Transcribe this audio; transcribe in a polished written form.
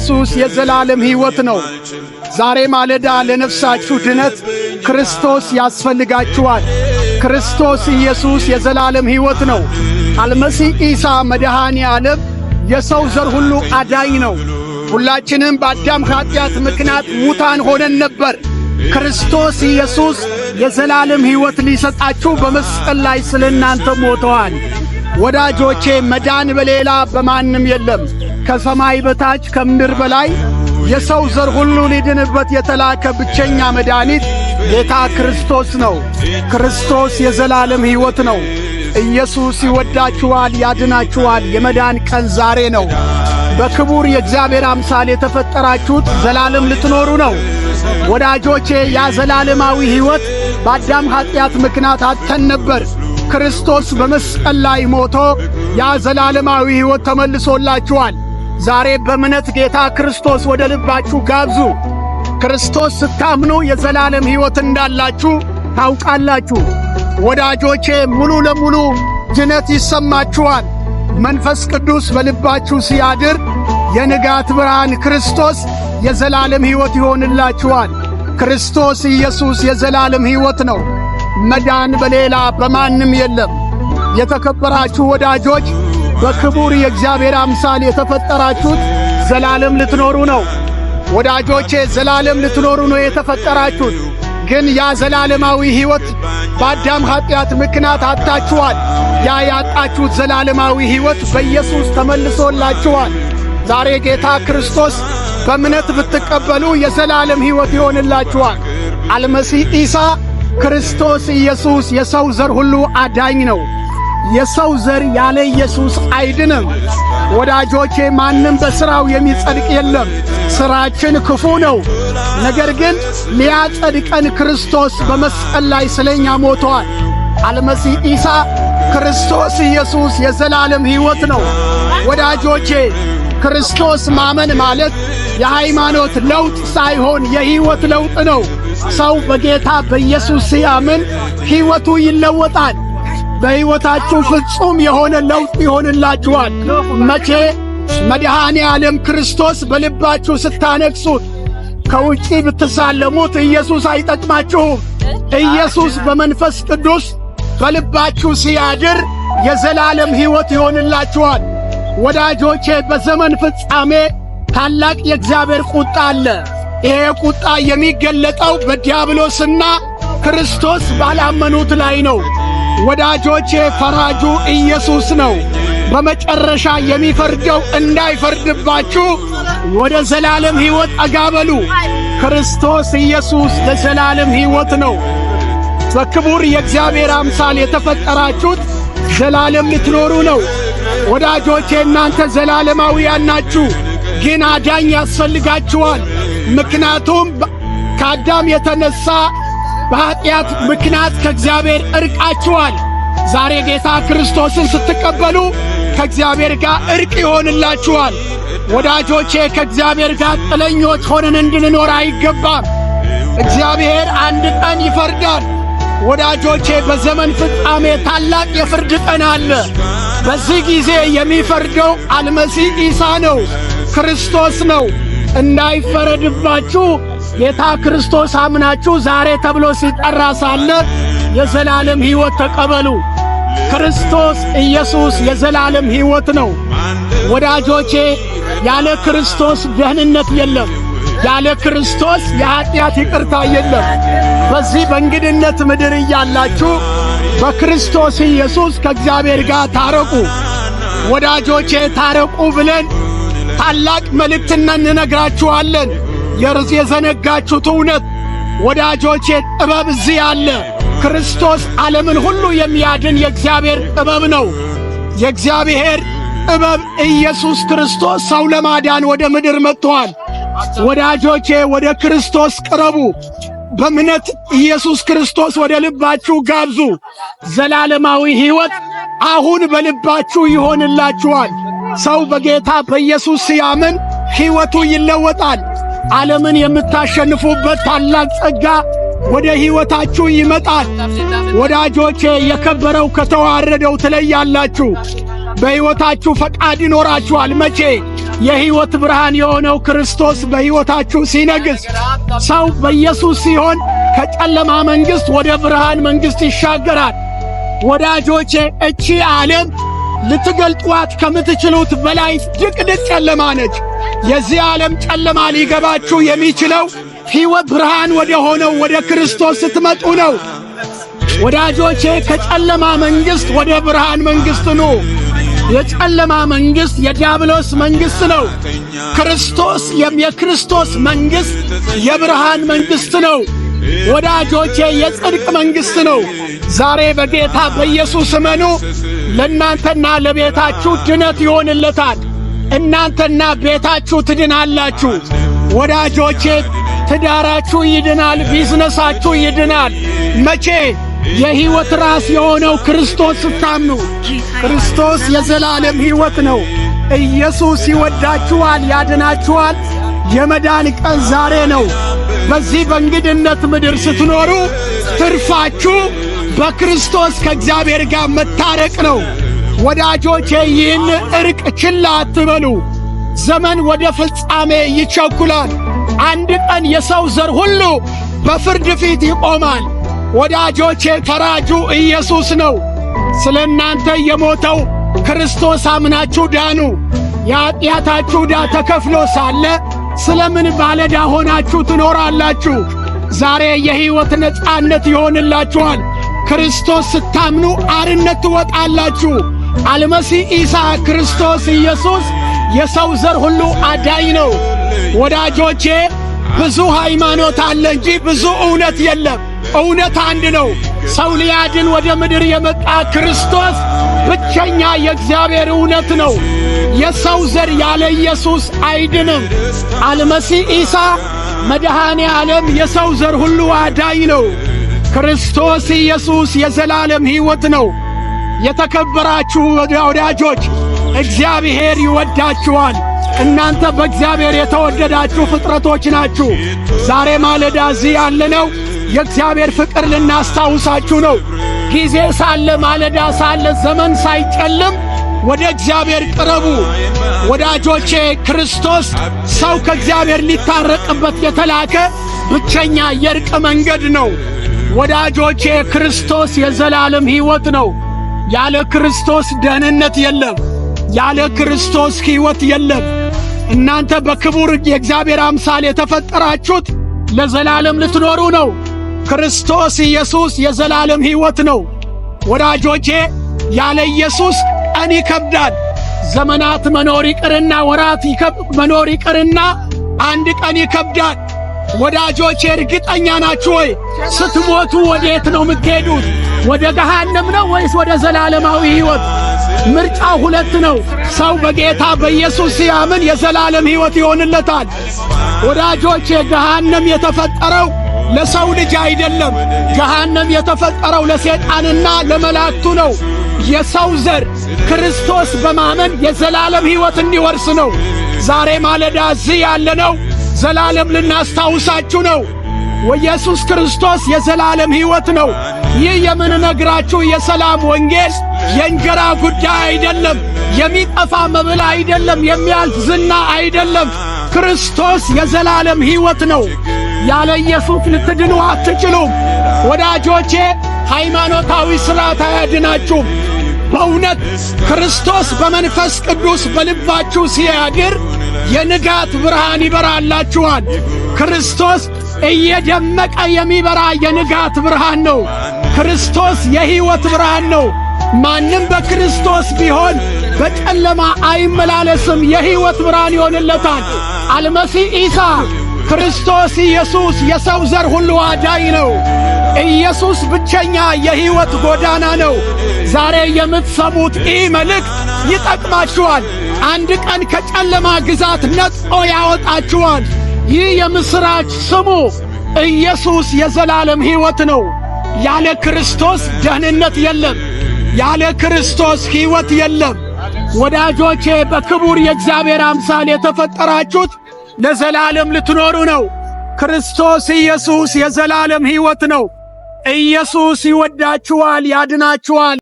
ኢየሱስ የዘላለም ሕይወት ነው። ዛሬ ማለዳ ለነፍሳችሁ ድነት ክርስቶስ ያስፈልጋችኋል። ክርስቶስ ኢየሱስ የዘላለም ሕይወት ነው። አልመሲህ ኢሳ መድኃኔ ዓለም የሰው ዘር ሁሉ አዳኝ ነው። ሁላችንም በአዳም ኃጢአት ምክንያት ሙታን ሆነን ነበር። ክርስቶስ ኢየሱስ የዘላለም ሕይወት ሊሰጣችሁ በመስቀል ላይ ስለ እናንተ ሞተዋል። ወዳጆቼ መዳን በሌላ በማንም የለም። ከሰማይ በታች ከምድር በላይ የሰው ዘር ሁሉ ሊድንበት የተላከ ብቸኛ መድኃኒት ጌታ ክርስቶስ ነው። ክርስቶስ የዘላለም ሕይወት ነው። ኢየሱስ ይወዳችኋል፣ ያድናችኋል። የመዳን ቀን ዛሬ ነው። በክቡር የእግዚአብሔር አምሳል የተፈጠራችሁት ዘላለም ልትኖሩ ነው። ወዳጆቼ ያ ዘላለማዊ ሕይወት በአዳም ኃጢአት ምክንያት አጥተን ነበር። ክርስቶስ በመስቀል ላይ ሞቶ ያ ዘላለማዊ ሕይወት ተመልሶላችኋል። ዛሬ በእምነት ጌታ ክርስቶስ ወደ ልባችሁ ጋብዙ። ክርስቶስ ስታምኑ የዘላለም ሕይወት እንዳላችሁ ታውቃላችሁ። ወዳጆቼ ሙሉ ለሙሉ ድነት ይሰማችኋል። መንፈስ ቅዱስ በልባችሁ ሲያድር የንጋት ብርሃን ክርስቶስ የዘላለም ሕይወት ይሆንላችኋል። ክርስቶስ ኢየሱስ የዘላለም ሕይወት ነው። መዳን በሌላ በማንም የለም። የተከበራችሁ ወዳጆች በክቡር የእግዚአብሔር አምሳል የተፈጠራችሁት ዘላለም ልትኖሩ ነው። ወዳጆቼ ዘላለም ልትኖሩ ነው የተፈጠራችሁት። ግን ያ ዘላለማዊ ሕይወት በአዳም ኃጢአት ምክንያት አጥታችኋል። ያ ያጣችሁት ዘላለማዊ ሕይወት በኢየሱስ ተመልሶላችኋል። ዛሬ ጌታ ክርስቶስ በእምነት ብትቀበሉ የዘላለም ሕይወት ይሆንላችኋል። አልመሲህ ኢሳ ክርስቶስ ኢየሱስ የሰው ዘር ሁሉ አዳኝ ነው። የሰው ዘር ያለ ኢየሱስ አይድንም። ወዳጆቼ ማንም በሥራው የሚጸድቅ የለም። ሥራችን ክፉ ነው። ነገር ግን ሊያጸድቀን ክርስቶስ በመስቀል ላይ ስለኛ ሞቷል። አልመሲህ ኢሳ ክርስቶስ ኢየሱስ የዘላለም ሕይወት ነው። ወዳጆቼ ክርስቶስ ማመን ማለት የሃይማኖት ለውጥ ሳይሆን የሕይወት ለውጥ ነው። ሰው በጌታ በኢየሱስ ሲያምን ሕይወቱ ይለወጣል። በሕይወታችሁ ፍጹም የሆነ ለውጥ ይሆንላችኋል። መቼ? መድኃኔ ዓለም ክርስቶስ በልባችሁ ስታነግሡት። ከውጪ ብትሳለሙት ኢየሱስ አይጠቅማችሁም። ኢየሱስ በመንፈስ ቅዱስ በልባችሁ ሲያድር የዘላለም ሕይወት ይሆንላችኋል። ወዳጆቼ በዘመን ፍጻሜ ታላቅ የእግዚአብሔር ቁጣ አለ። ይሄ ቁጣ የሚገለጠው በዲያብሎስና ክርስቶስ ባላመኑት ላይ ነው። ወዳጆቼ ፈራጁ ኢየሱስ ነው። በመጨረሻ የሚፈርደው እንዳይፈርድባችሁ ወደ ዘላለም ሕይወት አጋበሉ። ክርስቶስ ኢየሱስ ለዘላለም ሕይወት ነው። በክቡር የእግዚአብሔር አምሳል የተፈጠራችሁት ዘላለም ልትኖሩ ነው። ወዳጆቼ እናንተ ዘላለማውያን ናችሁ፣ ግን አዳኝ ያስፈልጋችኋል። ምክንያቱም ከአዳም የተነሣ በኀጢአት ምክንያት ከእግዚአብሔር እርቃችኋል። ዛሬ ጌታ ክርስቶስን ስትቀበሉ ከእግዚአብሔር ጋር እርቅ ይሆንላችኋል። ወዳጆቼ ከእግዚአብሔር ጋር ጥለኞች ሆነን እንድንኖር አይገባም። እግዚአብሔር አንድ ቀን ይፈርዳል። ወዳጆቼ በዘመን ፍጻሜ ታላቅ የፍርድ ቀን አለ። በዚህ ጊዜ የሚፈርደው አልመሲህ ኢሳ ነው፣ ክርስቶስ ነው። እንዳይፈረድባችሁ ጌታ ክርስቶስ አምናችሁ ዛሬ ተብሎ ሲጠራ ሳለ የዘላለም ሕይወት ተቀበሉ። ክርስቶስ ኢየሱስ የዘላለም ሕይወት ነው። ወዳጆቼ ያለ ክርስቶስ ደህንነት የለም። ያለ ክርስቶስ የኀጢአት ይቅርታ የለም። በዚህ በእንግድነት ምድር እያላችሁ በክርስቶስ ኢየሱስ ከእግዚአብሔር ጋር ታረቁ። ወዳጆቼ ታረቁ ብለን ታላቅ መልእክትና እንነግራችኋለን። የዘነጋችሁት እውነት ወዳጆቼ ጥበብ እዚህ አለ። ክርስቶስ ዓለምን ሁሉ የሚያድን የእግዚአብሔር ጥበብ ነው። የእግዚአብሔር ጥበብ ኢየሱስ ክርስቶስ ሰው ለማዳን ወደ ምድር መጥቷል። ወዳጆቼ ወደ ክርስቶስ ቅረቡ። በእምነት ኢየሱስ ክርስቶስ ወደ ልባችሁ ጋብዙ። ዘላለማዊ ሕይወት አሁን በልባችሁ ይሆንላችኋል። ሰው በጌታ በኢየሱስ ሲያምን ሕይወቱ ይለወጣል። ዓለምን የምታሸንፉበት ታላቅ ጸጋ ወደ ሕይወታችሁ ይመጣል። ወዳጆቼ የከበረው ከተዋረደው ትለያላችሁ። በሕይወታችሁ ፈቃድ ይኖራችኋል። መቼ? የሕይወት ብርሃን የሆነው ክርስቶስ በሕይወታችሁ ሲነግስ፣ ሰው በኢየሱስ ሲሆን ከጨለማ መንግሥት ወደ ብርሃን መንግሥት ይሻገራል። ወዳጆቼ እቺ ዓለም ልትገልጧት ከምትችሉት በላይ ድቅድቅ ጨለማ ነች። የዚህ ዓለም ጨለማ ሊገባችሁ የሚችለው ሕይወት ብርሃን ወደ ሆነው ወደ ክርስቶስ ስትመጡ ነው። ወዳጆቼ ከጨለማ መንግሥት ወደ ብርሃን መንግሥት ኑ። የጨለማ መንግሥት የዲያብሎስ መንግሥት ነው። የክርስቶስ መንግሥት የብርሃን መንግሥት ነው። ወዳጆቼ የጽድቅ መንግሥት ነው። ዛሬ በጌታ በኢየሱስ እመኑ። ለእናንተና ለቤታችሁ ድነት ይሆንለታል። እናንተና ቤታችሁ ትድናላችሁ። ወዳጆቼ ትዳራችሁ ይድናል፣ ቢዝነሳችሁ ይድናል። መቼ? የሕይወት ራስ የሆነው ክርስቶስ ስታምኑ። ክርስቶስ የዘላለም ሕይወት ነው። ኢየሱስ ይወዳችኋል፣ ያድናችኋል። የመዳን ቀን ዛሬ ነው። በዚህ በእንግድነት ምድር ስትኖሩ ትርፋችሁ በክርስቶስ ከእግዚአብሔር ጋር መታረቅ ነው። ወዳጆቼ ይህን ዕርቅ ችላ አትበሉ። ዘመን ወደ ፍጻሜ ይቸኩላል። አንድ ቀን የሰው ዘር ሁሉ በፍርድ ፊት ይቆማል። ወዳጆቼ ፈራጁ ኢየሱስ ነው። ስለ እናንተ የሞተው ክርስቶስ አምናችሁ ዳኑ። የኀጢአታችሁ ዕዳ ተከፍሎ ሳለ ስለምን ባለዕዳ ሆናችሁ ትኖራላችሁ? ዛሬ የሕይወት ነጻነት ይሆንላችኋል። ክርስቶስ ስታምኑ አርነት ትወጣላችሁ። አልመሲህ ኢሳ ክርስቶስ ኢየሱስ የሰው ዘር ሁሉ አዳኝ ነው። ወዳጆቼ ብዙ ሃይማኖት አለ እንጂ ብዙ እውነት የለም። እውነት አንድ ነው። ሰው ሊያድን ወደ ምድር የመጣ ክርስቶስ ብቸኛ የእግዚአብሔር እውነት ነው። የሰው ዘር ያለ ኢየሱስ አይድንም። አልመሲህ ኢሳ መድኃኔ ዓለም የሰው ዘር ሁሉ አዳኝ ነው። ክርስቶስ ኢየሱስ የዘላለም ሕይወት ነው። የተከበራችሁ ወዳጆች እግዚአብሔር ይወዳችኋል። እናንተ በእግዚአብሔር የተወደዳችሁ ፍጥረቶች ናችሁ። ዛሬ ማለዳ እዚህ ያለነው የእግዚአብሔር ፍቅር ልናስታውሳችሁ ነው። ጊዜ ሳለ ማለዳ ሳለ ዘመን ሳይጨልም ወደ እግዚአብሔር ቅረቡ። ወዳጆቼ ክርስቶስ ሰው ከእግዚአብሔር ሊታረቅበት የተላከ ብቸኛ የእርቅ መንገድ ነው። ወዳጆቼ ክርስቶስ የዘላለም ሕይወት ነው። ያለ ክርስቶስ ደህንነት የለም። ያለ ክርስቶስ ሕይወት የለም። እናንተ በክቡር የእግዚአብሔር አምሳል የተፈጠራችሁት ለዘላለም ልትኖሩ ነው። ክርስቶስ ኢየሱስ የዘላለም ሕይወት ነው። ወዳጆቼ ያለ ኢየሱስ ቀን ይከብዳል። ዘመናት መኖር ይቅርና ወራት መኖር ይቅርና አንድ ቀን ይከብዳል። ወዳጆቼ እርግጠኛ ናችሁ ወይ? ስትሞቱ ወዴት ነው የምትሄዱት? ወደ ገሃነም ነው ወይስ ወደ ዘላለማዊ ሕይወት? ምርጫው ሁለት ነው። ሰው በጌታ በኢየሱስ ሲያምን የዘላለም ሕይወት ይሆንለታል። ወዳጆቼ ገሃነም የተፈጠረው ለሰው ልጅ አይደለም። ገሃነም የተፈጠረው ለሰይጣንና ለመላእክቱ ነው። የሰው ዘር ክርስቶስ በማመን የዘላለም ሕይወት እንዲወርስ ነው። ዛሬ ማለዳ እዚህ ያለነው ዘላለም ልናስታውሳችሁ ነው። ወኢየሱስ ክርስቶስ የዘላለም ሕይወት ነው። ይህ የምንነግራችሁ የሰላም ወንጌል የእንጀራ ጉዳይ አይደለም። የሚጠፋ መብል አይደለም። የሚያልፍ ዝና አይደለም። ክርስቶስ የዘላለም ሕይወት ነው። ያለ ኢየሱስ ልትድኑ አትችሉም። ወዳጆቼ ሃይማኖታዊ ሥርዓት አያድናችሁም። በእውነት ክርስቶስ በመንፈስ ቅዱስ በልባችሁ ሲያድር የንጋት ብርሃን ይበራላችኋል። ክርስቶስ እየደመቀ የሚበራ የንጋት ብርሃን ነው። ክርስቶስ የሕይወት ብርሃን ነው። ማንም በክርስቶስ ቢሆን በጨለማ አይመላለስም፣ የሕይወት ብርሃን ይሆንለታል። አልመሲህ ኢሳ ክርስቶስ ኢየሱስ የሰው ዘር ሁሉ አዳኝ ነው። ኢየሱስ ብቸኛ የሕይወት ጎዳና ነው። ዛሬ የምትሰሙት ይህ መልእክት ይጠቅማችኋል። አንድ ቀን ከጨለማ ግዛት ነጥቆ ያወጣችኋል። ይህ የምሥራች ስሙ። ኢየሱስ የዘላለም ሕይወት ነው። ያለ ክርስቶስ ደህንነት የለም። ያለ ክርስቶስ ሕይወት የለም። ወዳጆቼ በክቡር የእግዚአብሔር አምሳል የተፈጠራችሁት ለዘላለም ልትኖሩ ነው። ክርስቶስ ኢየሱስ የዘላለም ሕይወት ነው። ኢየሱስ ይወዳችኋል፣ ያድናችኋል።